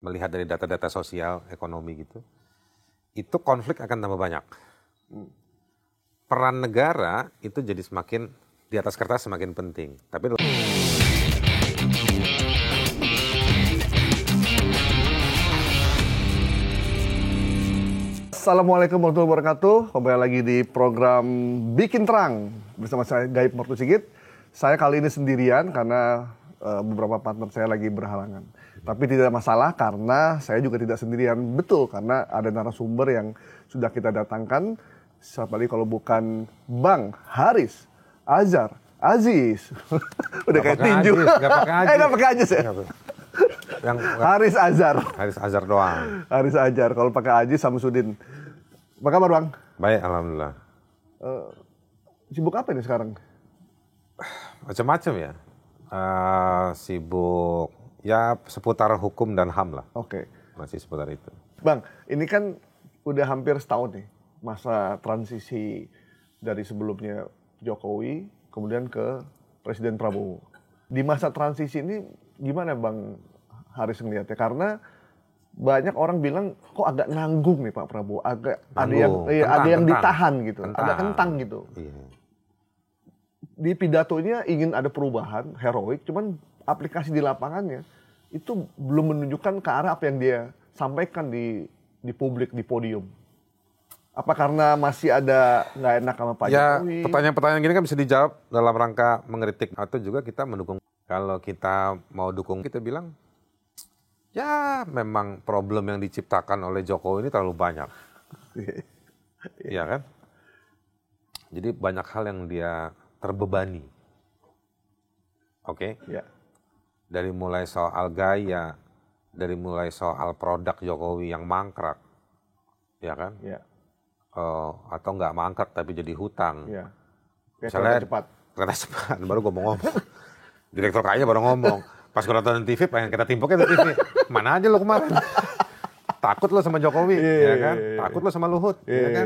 melihat dari data-data sosial, ekonomi gitu, itu konflik akan tambah banyak. Peran negara itu jadi semakin di atas kertas semakin penting. Tapi Assalamualaikum warahmatullahi wabarakatuh. Kembali lagi di program Bikin Terang bersama saya Gaib Mortu Sigit. Saya kali ini sendirian karena beberapa partner saya lagi berhalangan. Tapi tidak masalah karena saya juga tidak sendirian. Betul, karena ada narasumber yang sudah kita datangkan. Siapa lagi kalau bukan Bang Haris Azhar Aziz. Udah kayak tinju. Gak pakai Aziz. Gak pakai Aziz ya? Yang Haris Azhar. Haris Azhar doang. Haris Azhar. Kalau pakai Aziz Samsudin. Apa kabar, Bang? Baik, alhamdulillah. Sibuk apa ini sekarang? Macam-macam ya. Sibuk ya seputar hukum dan HAM lah. Oke. Masih seputar itu. Bang, ini kan udah hampir setahun nih masa transisi dari sebelumnya Jokowi kemudian ke Presiden Prabowo. Di masa transisi ini gimana Bang Haris ngeliatnya? Karena banyak orang bilang kok agak nanggung nih Pak Prabowo, agak Nanggung. ada yang Kentang. ditahan gitu, Kentang. agak kentang gitu. Iya. Di pidatonya ingin ada perubahan heroik, cuman aplikasi di lapangannya itu belum menunjukkan ke arah apa yang dia sampaikan di publik, di podium. Apa karena masih ada nggak enak sama Pak Jokowi? Ya, pertanyaan-pertanyaan gini kan bisa dijawab dalam rangka mengkritik atau juga kita mendukung. Kalau kita mau dukung, kita bilang, ya memang problem yang diciptakan oleh Jokowi ini terlalu banyak. Iya kan? Jadi banyak hal yang dia terbebani. Oke? Ya. Dari mulai soal gaya, dari mulai soal produk Jokowi yang mangkrak, ya kan? Ya. Atau nggak mangkrak tapi jadi hutang. Ya. Misalnya kereta cepat, baru gue mau ngomong. Direktur kayaknya baru ngomong. Pas gue nonton TV, pengen kita timpuknya di TV. Mana aja lo kemarin? Takut lo sama Jokowi, ya kan? Takut lo sama Luhut, ya kan?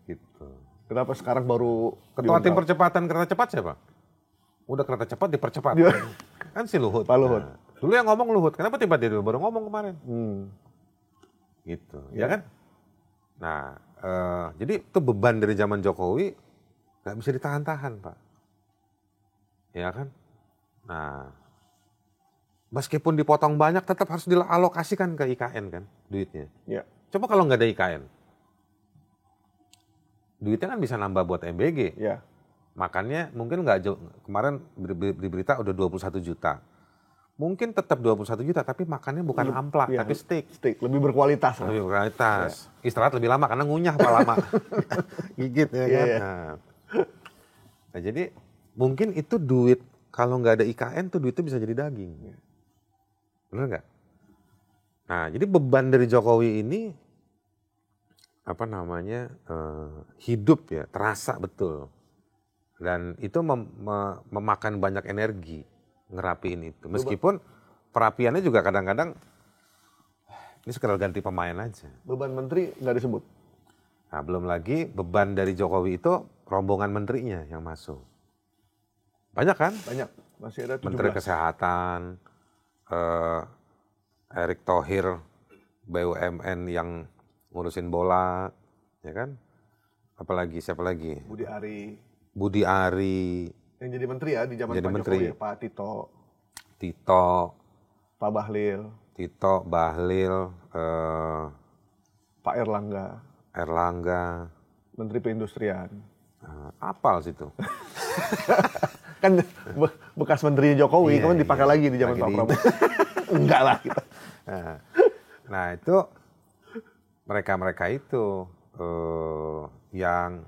Gitu. Kenapa sekarang baru Ketua tim percepatan kereta cepat siapa? Udah kereta cepat dipercepat. Kan si Luhut. Pak Luhut. Nah, dulu yang ngomong Luhut, kenapa tiba-tiba baru ngomong kemarin? Gitu, ya kan? Nah, jadi itu beban dari zaman Jokowi nggak bisa ditahan-tahan, Pak. Ya kan? Nah, meskipun dipotong banyak, tetap harus dialokasikan ke IKN kan, duitnya. Ya. Coba kalau nggak ada IKN, duitnya kan bisa nambah buat MBG. Ya. Makanya mungkin nggak jauh, kemarin di berita udah 21 juta. Mungkin tetap 21 juta, tapi makannya bukan amplak, Ya, tapi steak. Steak, lebih berkualitas. Lebih berkualitas. Ya. Istirahat lebih lama, karena ngunyah apa lama. Gigit ya kan. Ya. Nah, jadi mungkin itu duit, kalau nggak ada IKN tuh duitnya bisa jadi daging. Benar nggak? Nah, jadi beban dari Jokowi ini, apa namanya, hidup ya, terasa betul. Dan itu memakan banyak energi ngerapiin itu. Meskipun perapiannya juga kadang-kadang ini sekedar ganti pemain aja. Beban menteri nggak disebut. Nah, belum lagi beban dari Jokowi itu rombongan menterinya yang masuk. Banyak kan? Banyak. Masih ada 17. Menteri Kesehatan, Erick Thohir, BUMN yang ngurusin bola, ya kan? Apalagi, siapa lagi? Budi Ari. Yang jadi menteri ya di zaman jadi Pak menteri. Jokowi ya, Pak Tito, Pak Bahlil, Pak Erlangga, Menteri Perindustrian. apal situ. Kan bekas menteri Jokowi, kan dipakai lagi di zaman Pak Prabowo. Enggak lah kita. Nah itu mereka itu yang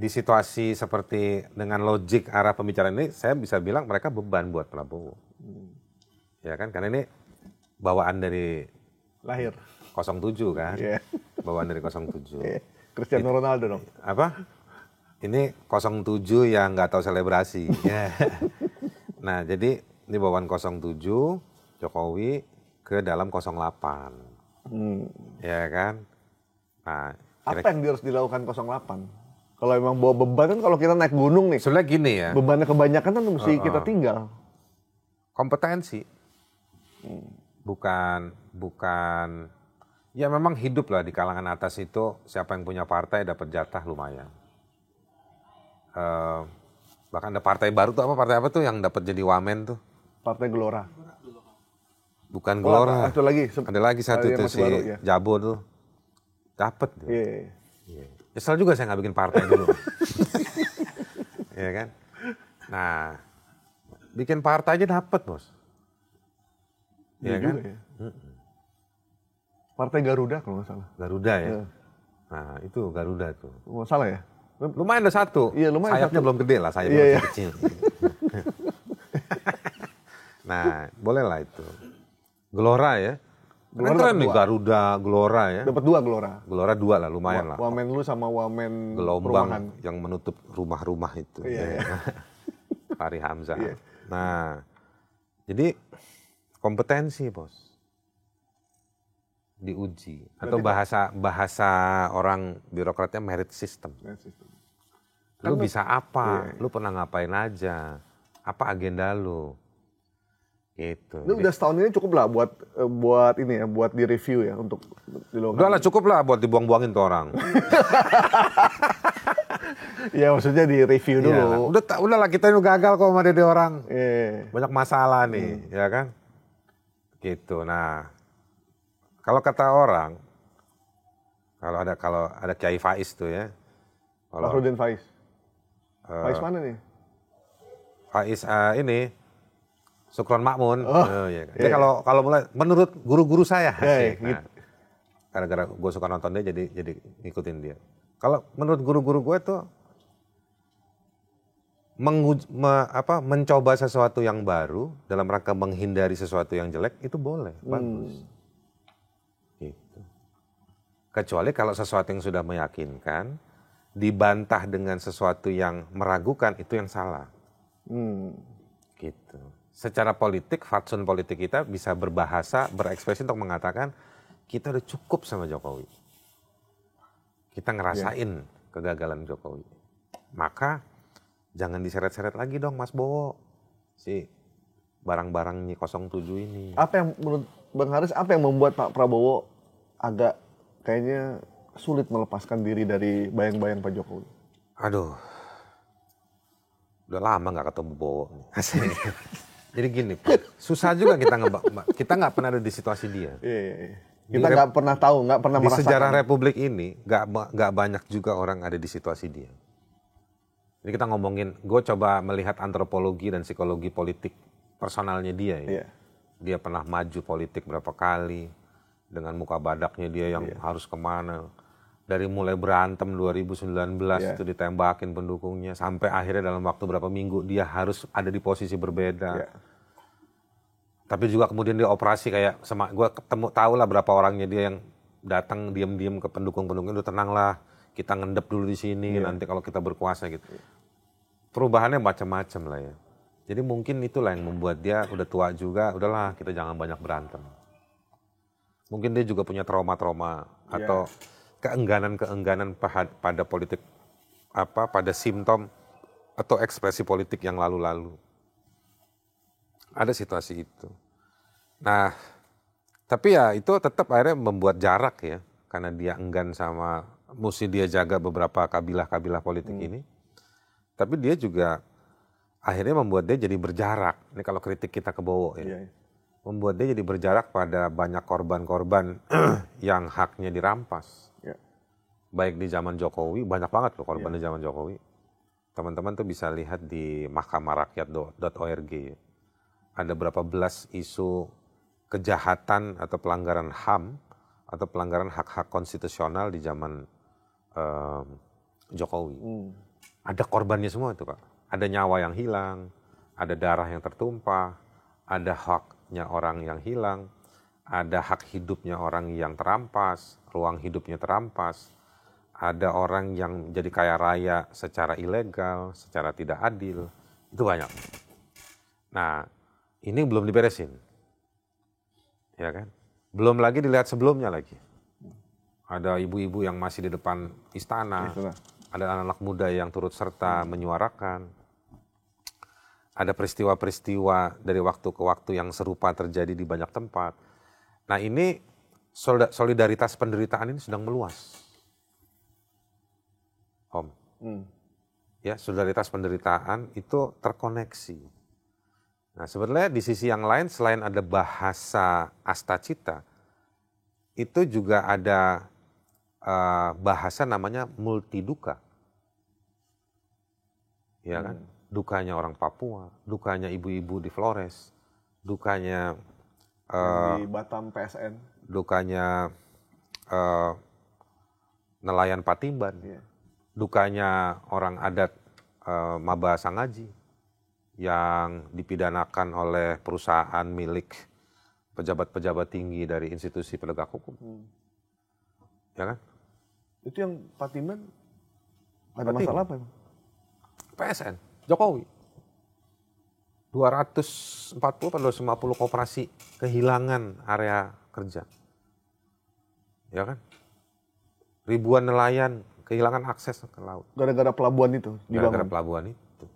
di situasi seperti dengan logik arah pembicaraan ini, saya bisa bilang mereka beban buat Prabowo. Ya kan, karena ini bawaan dari lahir 07 kan, bawaan dari 07. Cristiano Ronaldo dong. Apa? Ini 07 yang nggak tahu selebrasi. Nah, jadi ini bawaan 07, Jokowi ke dalam 08. Ya kan? Nah, apa yang harus dilakukan 08? Kalau emang bawa beban kan, kalau kita naik gunung nih. Sebenarnya gini ya. Bebannya kebanyakan kan mesti kita tinggal. Kompetensi. Bukan ya memang hidup lah di kalangan atas itu, siapa yang punya partai dapat jatah lumayan. Bahkan ada partai baru tuh, partai apa tuh yang dapat jadi wamen tuh? Partai Gelora. Bukan Gelora. Ada lagi. Ada lagi satu tuh si baru, ya. Jabo tuh. Dapat. Iya. Nyesel juga saya nggak bikin partai dulu. Iya kan? Nah, bikin partai aja dapat, Bos. Iya kan? Ya. Partai Garuda kalau nggak salah. Garuda ya. Nah, itu Garuda tuh. Nggak salah ya? Lumayan ada satu. Iya, lumayan. Sayapnya belum gede lah, sayapnya masih kecil. Nah, boleh lah itu. Gelora ya. Keren nih Garuda, Gelora ya. Dapat 2 Gelora. Gelora 2 lah, lumayan lah. Wamen lu sama wamen gelombang perumahan. yang menutup rumah-rumah itu. Iya. Fahri Hamzah. Iya. Nah, jadi kompetensi, Bos. Diuji. Atau bahasa orang birokratnya merit system. Lu bisa apa? Lu pernah ngapain aja? Apa agenda lu? Gitu. Lu udah setahun ini cukup lah buat ini ya, buat di review ya untuk udah lah cukup lah buat dibuang-buangin tuh orang. Ya maksudnya di review dulu. Udah lah kita ini gagal kok sama dede orang. Banyak masalah nih, ya kan? Gitu. Nah, kalau kata orang, kalau ada Kiai Faiz tuh ya. Fahrudin Faiz. Faiz mana nih? Faiz ini Sukron Makmun. Iya. Jadi kalau mulai menurut guru-guru saya, gara-gara gue suka nonton dia jadi ngikutin dia. Kalau menurut guru-guru gue tuh mencoba sesuatu yang baru dalam rangka menghindari sesuatu yang jelek itu boleh, bagus. Gitu. Kecuali kalau sesuatu yang sudah meyakinkan dibantah dengan sesuatu yang meragukan, itu yang salah. Gitu. Secara politik, fatsun politik kita bisa berbahasa, berekspresi untuk mengatakan kita udah cukup sama Jokowi. Kita ngerasain kegagalan Jokowi. Maka jangan diseret-seret lagi dong Mas Bowo. Si barang-barang 07 ini. Apa yang menurut Bang Haris, apa yang membuat Pak Prabowo agak kayaknya sulit melepaskan diri dari bayang-bayang Pak Jokowi? Aduh. Udah lama gak ketemu Bowo. Jadi gini, susah juga kita nggak pernah ada di situasi dia. Kita nggak pernah tahu, nggak pernah merasakan. Di sejarah Republik ini nggak banyak juga orang ada di situasi dia. Jadi kita ngomongin, gue coba melihat antropologi dan psikologi politik personalnya dia. Ya. Dia pernah maju politik berapa kali, dengan muka badaknya dia yang harus kemana. Dari mulai berantem 2019 itu ditembakin pendukungnya, sampai akhirnya dalam waktu berapa minggu dia harus ada di posisi berbeda. Tapi juga kemudian dia operasi kayak, gue tahu lah berapa orangnya dia yang datang diam-diam ke pendukung-pendukungnya, udah tenang lah, kita ngendep dulu di sini, nanti kalau kita berkuasa gitu. Perubahannya macam-macam lah ya. Jadi mungkin itulah yang membuat dia udah tua juga, udahlah kita jangan banyak berantem. Mungkin dia juga punya trauma-trauma atau keengganan-keengganan pada politik, pada simptom atau ekspresi politik yang lalu-lalu. Ada situasi itu. Nah, tapi ya itu tetap akhirnya membuat jarak ya, karena dia enggan sama, mesti dia jaga beberapa kabilah-kabilah politik ini. Tapi dia juga akhirnya membuat dia jadi berjarak. Ini kalau kritik kita ke Bowo ya. Membuat dia jadi berjarak pada banyak korban-korban yang haknya dirampas. Baik di zaman Jokowi, banyak banget loh korban di zaman Jokowi. Teman-teman tuh bisa lihat di mahkamahrakyat.org. Ada berapa belas isu kejahatan atau pelanggaran HAM atau pelanggaran hak-hak konstitusional di zaman Jokowi. Ada korbannya semua itu Pak. Ada nyawa yang hilang, ada darah yang tertumpah, ada haknya orang yang hilang, ada hak hidupnya orang yang terampas, ruang hidupnya terampas. Ada orang yang jadi kaya raya secara ilegal, secara tidak adil. Itu banyak. Nah, ini belum diberesin. Ya kan? Belum lagi dilihat sebelumnya lagi. Ada ibu-ibu yang masih di depan istana. Ada anak-anak muda yang turut serta menyuarakan. Ada peristiwa-peristiwa dari waktu ke waktu yang serupa terjadi di banyak tempat. Nah ini solidaritas penderitaan ini sedang meluas, Om. Ya, solidaritas penderitaan itu terkoneksi. Nah sebenarnya di sisi yang lain selain ada bahasa astacita, itu juga ada bahasa namanya multiduka. Ya kan? Dukanya orang Papua, dukanya ibu-ibu di Flores, dukanya di Batam PSN, dukanya nelayan Patimban, dukanya orang adat Maba Sangaji yang dipidanakan oleh perusahaan milik pejabat-pejabat tinggi dari institusi penegak hukum. Ya kan? Itu yang Patimban ada masalah apa emang? PSN, Jokowi. 240 atau 250 koperasi kehilangan area kerja. Ya kan? Ribuan nelayan kehilangan akses ke laut. Gara-gara pelabuhan itu dibangun. Gara-gara pelabuhan itu.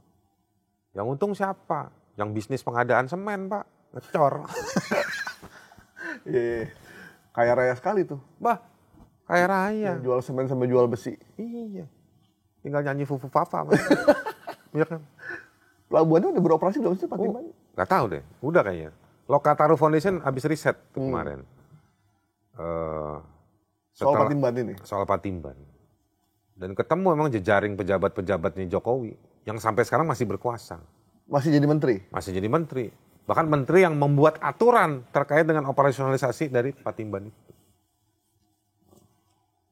Yang untung siapa? Yang bisnis pengadaan semen, Pak. Ngecor. Iya. Kaya raya sekali tuh. Bah, kaya raya. Jual semen sampai jual besi. Iya. Tinggal nyanyi Fufu Fafa. Iya kan? Pelabuhannya udah beroperasi belum sih Patimban? Gak tahu deh, udah kayaknya. Lokataru Foundation habis riset kemarin. Soal Patimban ini? Soal Patimban. Dan ketemu memang jejaring pejabat-pejabatnya Jokowi yang sampai sekarang masih berkuasa. Masih jadi menteri? Masih jadi menteri. Bahkan menteri yang membuat aturan terkait dengan operasionalisasi dari Patimban itu.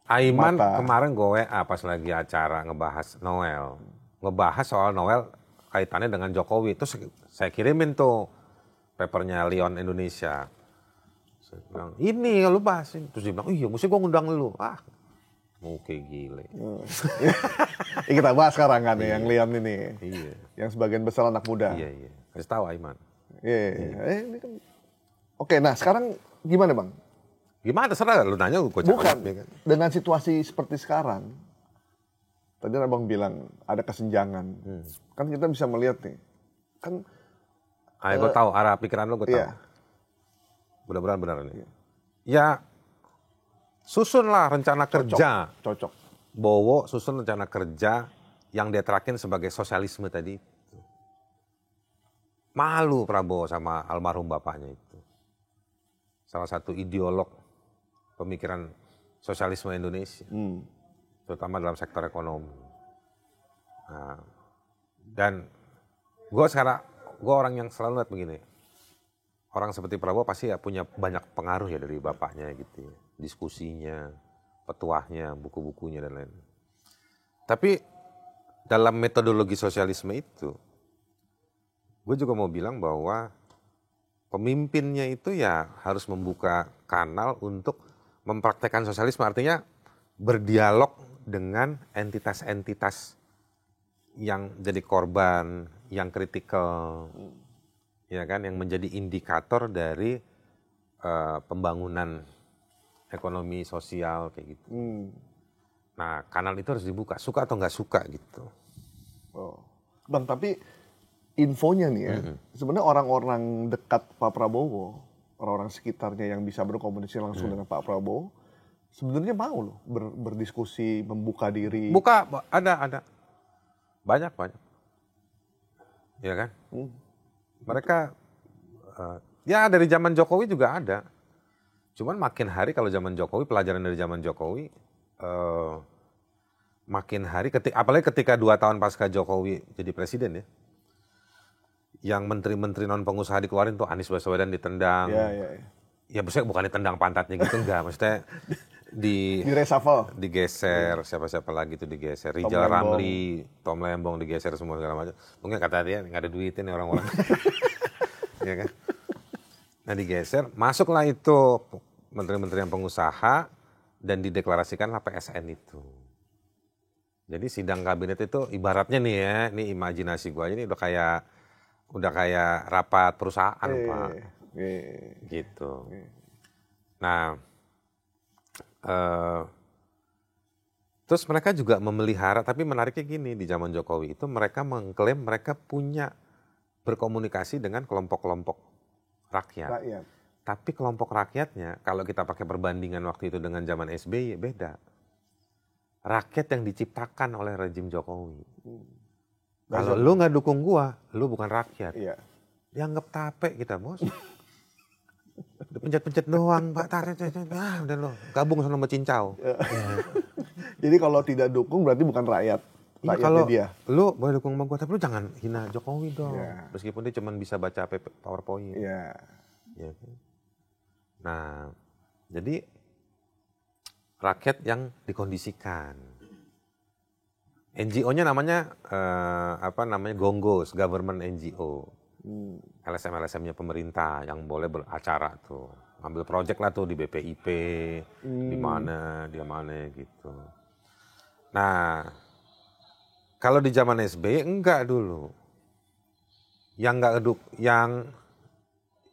Aiman kemarin gue WA pas lagi acara ngebahas Noel. Ngebahas soal Noel kaitannya dengan Jokowi. Terus saya kirimin tuh papernya Leon Indonesia. Saya bilang, ini lu bahasin. Terus dia bilang, iya mesti gue ngundang lu. Ah, muke gile. Ini kita bahas sekarang kan yang Leon ini. Iya. Yang sebagian besar anak muda. Iya, iya. Kasih tahu Aiman. Iya. Ini kan. Oke, nah sekarang gimana Bang? Gimana terserah lu nanya gue Bukan, ya kan? Dengan situasi seperti sekarang, tadi Abang bilang ada kesenjangan. Kan kita bisa melihat nih, kan. Gue tahu arah pikiran lu, gue tahu. Iya. Mudah-mudahan benar ini. Ya, susunlah rencana kerja. Cocok. Bowo susun rencana kerja yang dia terakin sebagai sosialisme tadi. Malu Prabowo sama almarhum bapaknya itu. Salah satu ideolog pemikiran sosialisme Indonesia. Terutama dalam sektor ekonomi. Nah, dan gue orang yang selalu lihat begini. Orang seperti Prabowo pasti ya punya banyak pengaruh ya dari bapaknya gitu ya. Diskusinya, petuahnya, buku-bukunya dan lain. Tapi dalam metodologi sosialisme itu, gue juga mau bilang bahwa pemimpinnya itu ya harus membuka kanal untuk mempraktekkan sosialisme. Artinya berdialog dengan entitas-entitas yang jadi korban, yang kritikal, ya kan, yang menjadi indikator dari pembangunan ekonomi sosial kayak gitu. Nah, kanal itu harus dibuka, suka atau nggak suka gitu. Oh. Bang, tapi infonya nih ya, sebenarnya orang-orang dekat Pak Prabowo, orang-orang sekitarnya yang bisa berkomunikasi langsung dengan Pak Prabowo, sebenarnya mau loh berdiskusi, membuka diri. Buka, ada. Banyak. Ya kan? Mereka, ya dari zaman Jokowi juga ada. Cuman makin hari kalau zaman Jokowi, pelajaran dari zaman Jokowi, makin hari, apalagi ketika 2 tahun pasca Jokowi jadi presiden ya, yang menteri-menteri non pengusaha dikeluarin tuh Anies Baswedan ditendang. Ya maksudnya bukan ditendang pantatnya gitu, enggak. Maksudnya di reshuffle, digeser, siapa-siapa lagi tuh digeser. Rijal Ramli, Tom Lembong digeser semua segala macam. Mungkin kata dia nggak ada duitin nih orang-orang. Ya kan? Nah digeser, masuklah itu menteri-menteri yang pengusaha dan dideklarasikanlah PSN itu. Jadi sidang kabinet itu ibaratnya nih ya, ini imajinasi gua aja, ini udah kayak rapat perusahaan Pak. Gitu. Nah, terus mereka juga memelihara, tapi menariknya gini, di zaman Jokowi itu mereka mengklaim mereka punya berkomunikasi dengan kelompok-kelompok rakyat. Tapi kelompok rakyatnya, kalau kita pakai perbandingan waktu itu dengan zaman SBY, beda. Rakyat yang diciptakan oleh rejim Jokowi. Kalau lu nggak dukung gua, lu bukan rakyat. Iya. Dianggap tape kita, Bos. Pencet-pencet doang, Pak. Udah lo, gabung sama cincau. Jadi kalau tidak dukung berarti bukan rakyat. Iya, Rakyatnya kalau dia. lu boleh dukung sama gua, tapi lu jangan hina Jokowi dong. Iya. Meskipun dia cuma bisa baca PowerPoint. Iya. Ya. Nah, jadi rakyat yang dikondisikan. NGO-nya namanya Gonggos, government NGO. LSM-LSM-nya pemerintah yang boleh beracara tuh. Ambil project lah tuh di BPIP, di mana gitu. Nah, kalau di zaman SBY enggak dulu. Yang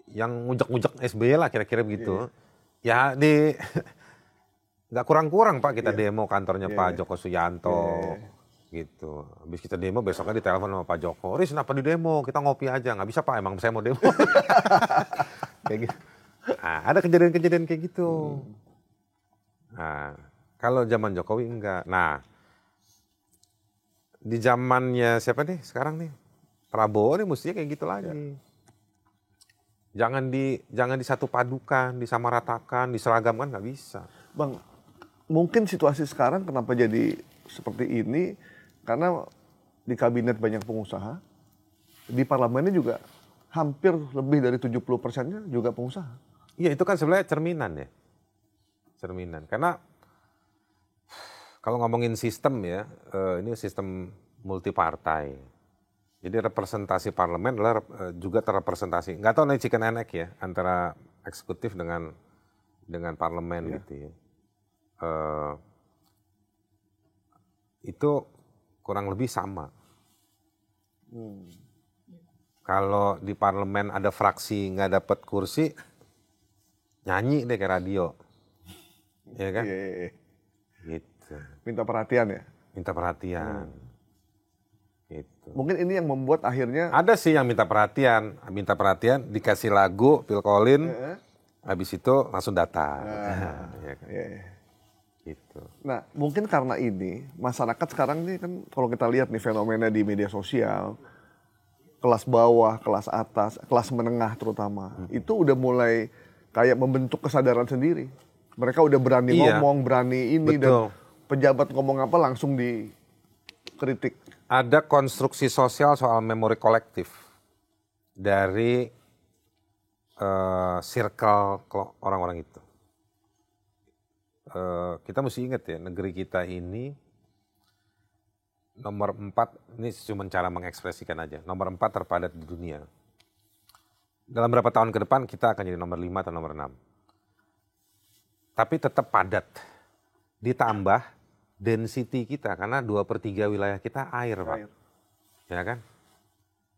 ngujek-ngujek SBY lah kira-kira begitu. Ya nggak kurang-kurang Pak kita demo kantornya Pak Joko Suyanto gitu. Habis kita demo besoknya ditelepon sama Pak Joko, Riz kenapa di demo? Kita ngopi aja. Nggak bisa Pak, emang saya mau demo. Kayak gitu. Nah, ada kejadian-kejadian kayak gitu. Nah, kalau zaman Jokowi enggak. Nah, di zamannya siapa nih sekarang nih? Prabowo nih mestinya kayak gitu lagi. Jangan disatu padukan, disamaratakan, diseragamkan, nggak bisa. Bang, mungkin situasi sekarang kenapa jadi seperti ini karena di kabinet banyak pengusaha, di parlemennya juga hampir lebih dari 70%-nya juga pengusaha. Iya, itu kan sebenarnya cerminan ya. Cerminan. Karena kalau ngomongin sistem ya, ini sistem multipartai. Jadi representasi parlemen adalah juga terrepresentasi. Nggak tahu nih chicken and egg ya, antara eksekutif dengan parlemen gitu ya. Itu kurang lebih sama. Kalau di parlemen ada fraksi nggak dapat kursi, nyanyi deh kayak radio. Ya kan? Gitu. Minta perhatian ya? Minta perhatian. Gitu. Mungkin ini yang membuat akhirnya ada sih yang minta perhatian dikasih lagu Phil Collins, habis itu langsung datang. Ya kan? Gitu. Nah, mungkin karena ini masyarakat sekarang nih kan kalau kita lihat nih fenomena di media sosial, kelas bawah, kelas atas, kelas menengah terutama, itu udah mulai kayak membentuk kesadaran sendiri. Mereka udah berani ngomong, berani ini. Betul. Dan pejabat ngomong apa langsung dikritik. Ada konstruksi sosial soal memori kolektif dari circle orang-orang itu. Kita mesti ingat ya, negeri kita ini nomor 4, ini cuma cara mengekspresikan aja, nomor 4 terpadat di dunia. Dalam beberapa tahun ke depan kita akan jadi nomor 5 atau nomor 6. Tapi tetap padat. Ditambah density kita, karena 2/3 wilayah kita air, Pak. Ya kan?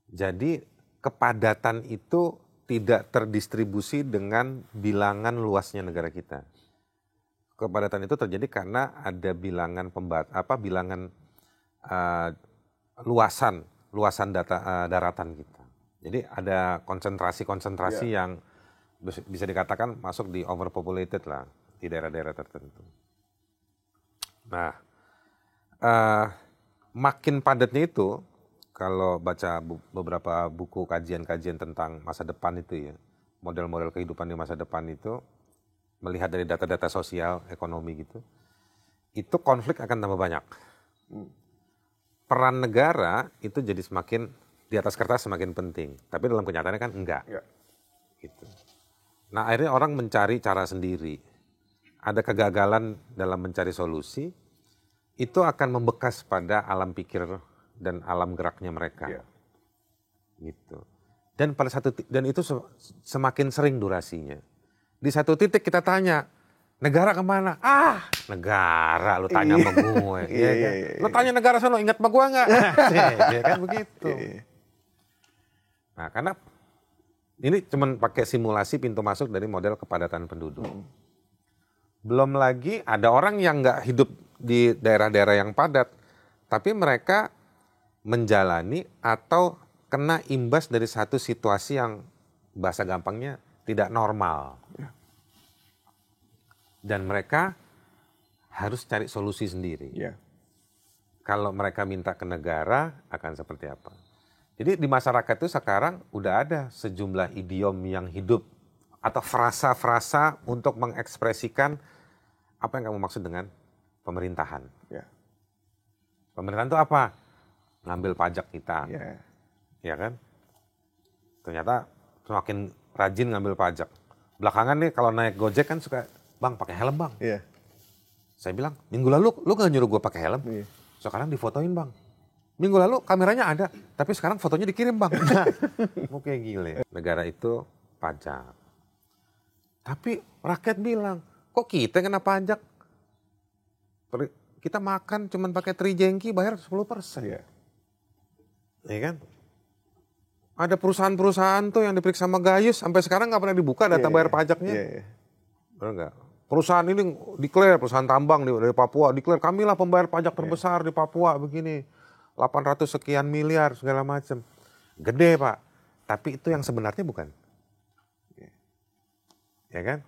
Jadi kepadatan itu tidak terdistribusi dengan bilangan luasnya negara kita. Kepadatan itu terjadi karena ada bilangan luasan daratan kita. Jadi ada konsentrasi yang bisa dikatakan masuk di overpopulated lah di daerah-daerah tertentu. Nah, makin padatnya itu, kalau baca beberapa buku kajian-kajian tentang masa depan itu ya, model-model kehidupan di masa depan itu, melihat dari data-data sosial, ekonomi gitu, itu konflik akan tambah banyak. Peran negara itu jadi semakin, di atas kertas semakin penting, tapi dalam kenyataannya kan enggak. Gitu. Nah akhirnya orang mencari cara sendiri. Ada kegagalan dalam mencari solusi, itu akan membekas pada alam pikir dan alam geraknya mereka. Gitu. Dan itu semakin sering durasinya. Di satu titik kita tanya, negara kemana? Negara, lu tanya sama gue. Lu tanya negara sana, ingat sama gue nggak? Ya kan begitu. Nah, karena ini cuma pakai simulasi pintu masuk dari model kepadatan penduduk. Belum lagi ada orang yang nggak hidup di daerah-daerah yang padat, tapi mereka menjalani atau kena imbas dari satu situasi yang bahasa gampangnya tidak normal. Dan mereka harus cari solusi sendiri. Ya. Kalau mereka minta ke negara akan seperti apa. Jadi di masyarakat itu sekarang udah ada sejumlah idiom yang hidup atau frasa-frasa untuk mengekspresikan apa yang kamu maksud dengan pemerintahan. Ya. Pemerintahan itu apa? Ngambil pajak kita. Ya. Ya kan? Ternyata semakin rajin ngambil pajak. Belakangan nih kalau naik Gojek kan suka, "Bang, pakai helm, Bang." Iya. Saya bilang, "Minggu lalu lu gak nyuruh gue pakai helm?" Iya. Sekarang difotoin, Bang. Minggu lalu kameranya ada, tapi sekarang fotonya dikirim, Bang. Nah, mau kayak gile. Negara itu pajak. Tapi rakyat bilang, kok kita kena pajak? Kita makan cuman pakai trijengki bayar 10%. Iya. Ya kan? Ada perusahaan-perusahaan tuh yang diperiksa sama Gayus sampai sekarang nggak pernah dibuka data bayar pajaknya. Iya. Benar nggak? Perusahaan ini declare, perusahaan tambang dari Papua, declare kamilah pembayar pajak terbesar di Papua begini. 800 sekian miliar segala macam. Gede, Pak. Tapi itu yang sebenarnya bukan. Ya kan?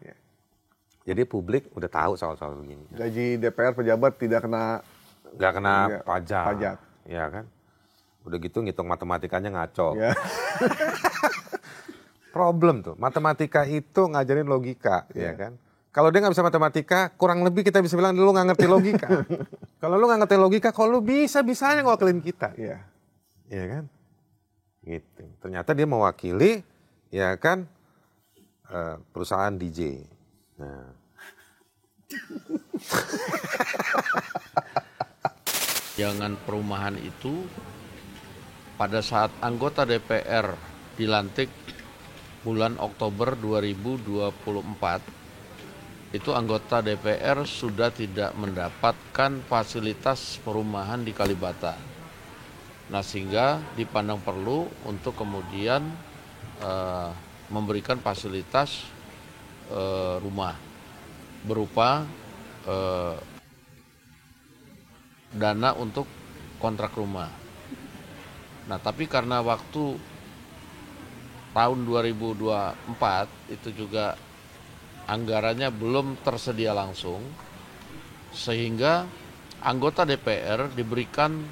Jadi publik udah tahu soal-soal begini. Gaji DPR pejabat tidak kena Nggak kena pajak. pajak. Ya kan? Udah gitu ngitung matematikanya ngaco. Ya. Problem tuh. Matematika itu ngajarin logika, ya kan? Kalau dia nggak bisa matematika, kurang lebih kita bisa bilang lu nggak ngerti logika. Kalau lu nggak ngerti logika, kalau lu bisa-bisanya ngewakilin kita. Iya. Ya kan? Gitu. Ternyata dia mewakili, ya kan, perusahaan DJ. Nah. Jangan perumahan itu pada saat anggota DPR dilantik bulan Oktober 2024, itu anggota DPR sudah tidak mendapatkan fasilitas perumahan di Kalibata. Nah, sehingga dipandang perlu untuk kemudian memberikan fasilitas rumah berupa dana untuk kontrak rumah. Nah, tapi karena waktu tahun 2024 itu juga anggarannya belum tersedia langsung, sehingga anggota DPR diberikan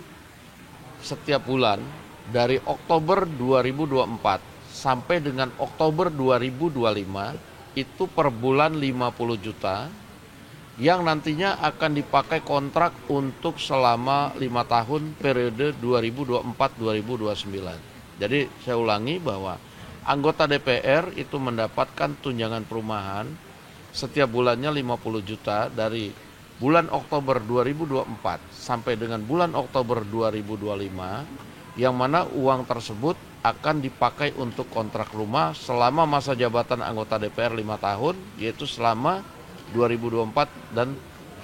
setiap bulan dari Oktober 2024 sampai dengan Oktober 2025 itu per bulan 50 juta yang nantinya akan dipakai kontrak untuk selama 5 tahun periode 2024-2029. Jadi saya ulangi bahwa anggota DPR itu mendapatkan tunjangan perumahan setiap bulannya 50 juta dari bulan Oktober 2024 sampai dengan bulan Oktober 2025, yang mana uang tersebut akan dipakai untuk kontrak rumah selama masa jabatan anggota DPR 5 tahun, yaitu selama 2024 dan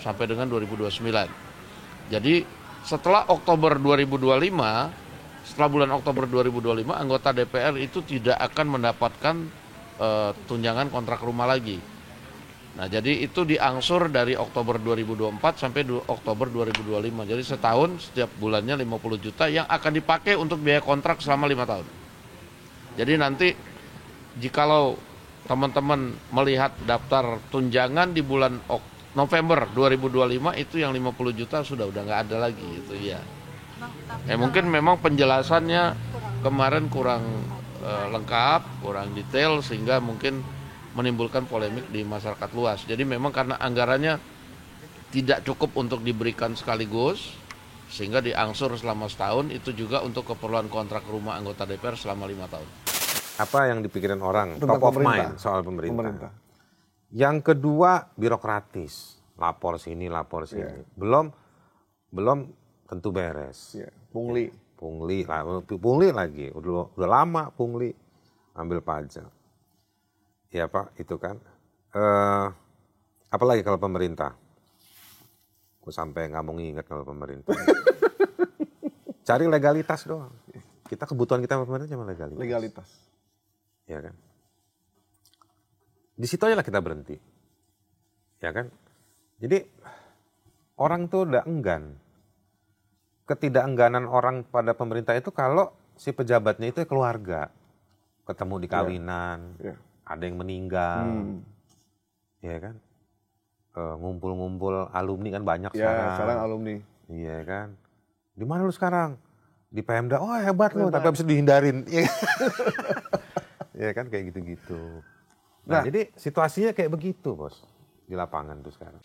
sampai dengan 2029. Jadi setelah Oktober 2025, setelah bulan Oktober 2025, anggota DPR itu tidak akan mendapatkan tunjangan kontrak rumah lagi. Nah, jadi itu diangsur dari Oktober 2024 sampai Oktober 2025. Jadi setahun setiap bulannya 50 juta yang akan dipakai untuk biaya kontrak selama 5 tahun. Jadi nanti jikalau teman-teman melihat daftar tunjangan di bulan November 2025 itu yang 50 juta udah nggak ada lagi itu ya. Mungkin memang penjelasannya kemarin kurang lengkap, kurang detail sehingga mungkin menimbulkan polemik di masyarakat luas. Jadi memang karena anggarannya tidak cukup untuk diberikan sekaligus sehingga diangsur selama setahun, itu juga untuk keperluan kontrak rumah anggota DPR selama 5 tahun. Apa yang dipikirin orang Tentang top of pemerintah. mind soal pemerintah. Yang kedua birokratis, lapor sini. Belum tentu beres. Iya. Pungli lagi. Udah lama pungli ambil pajak. Ya Pak, itu kan. Apalagi kalau pemerintah. Aku sampai nggak mau nginget kalau pemerintah. Cari legalitas doang. Kebutuhan kita pemerintah cuma legalitas. Ya kan. Di situ aja lah kita berhenti. Ya kan. Jadi orang tuh udah enggan. Ketidakengganan orang pada pemerintah itu kalau si pejabatnya itu keluarga. Ketemu di kawinan. ada yang meninggal, ya kan? Ngumpul-ngumpul alumni kan banyak sekarang alumni. Iya kan? Di mana lu sekarang? Di Pemda. Oh hebat lu, tapi habis dihindarin. Iya kan kayak gitu-gitu. Nah, jadi situasinya kayak begitu, Bos. Di lapangan tuh sekarang.